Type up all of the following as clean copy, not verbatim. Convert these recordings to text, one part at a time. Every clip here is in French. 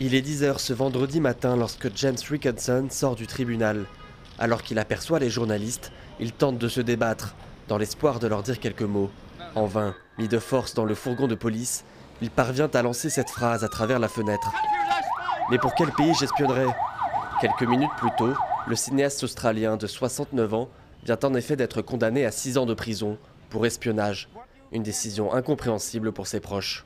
Il est 10 h ce vendredi matin lorsque James Rickenson sort du tribunal. Alors qu'il aperçoit les journalistes, il tente de se débattre, dans l'espoir de leur dire quelques mots. En vain, mis de force dans le fourgon de police, il parvient à lancer cette phrase à travers la fenêtre. « Mais pour quel pays j'espionnerais ?» Quelques minutes plus tôt, le cinéaste australien de 69 ans vient en effet d'être condamné à 6 ans de prison pour espionnage. Une décision incompréhensible pour ses proches.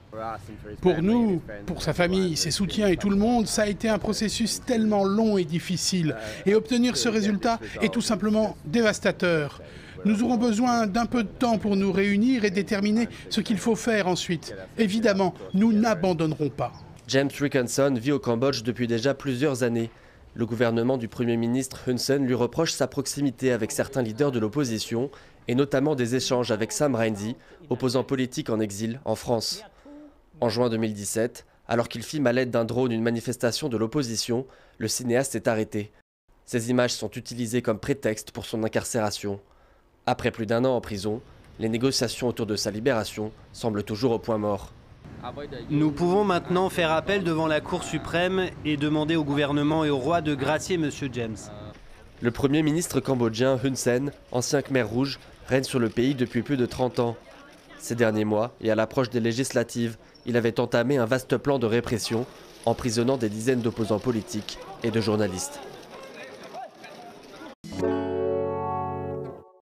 Pour nous, pour sa famille, ses soutiens et tout le monde, ça a été un processus tellement long et difficile. Et obtenir ce résultat est tout simplement dévastateur. Nous aurons besoin d'un peu de temps pour nous réunir et déterminer ce qu'il faut faire ensuite. Évidemment, nous n'abandonnerons pas. James Rickenson vit au Cambodge depuis déjà plusieurs années. Le gouvernement du Premier ministre Hun Sen lui reproche sa proximité avec certains leaders de l'opposition et notamment des échanges avec Sam Rainsy, opposant politique en exil en France. En juin 2017, alors qu'il filme à l'aide d'un drone une manifestation de l'opposition, le cinéaste est arrêté. Ces images sont utilisées comme prétexte pour son incarcération. Après plus d'1 an en prison, les négociations autour de sa libération semblent toujours au point mort. Nous pouvons maintenant faire appel devant la Cour suprême et demander au gouvernement et au roi de gracier M. James. Le Premier ministre cambodgien Hun Sen, ancien Khmer rouge, règne sur le pays depuis plus de 30 ans. Ces derniers mois, et à l'approche des législatives, il avait entamé un vaste plan de répression, emprisonnant des dizaines d'opposants politiques et de journalistes.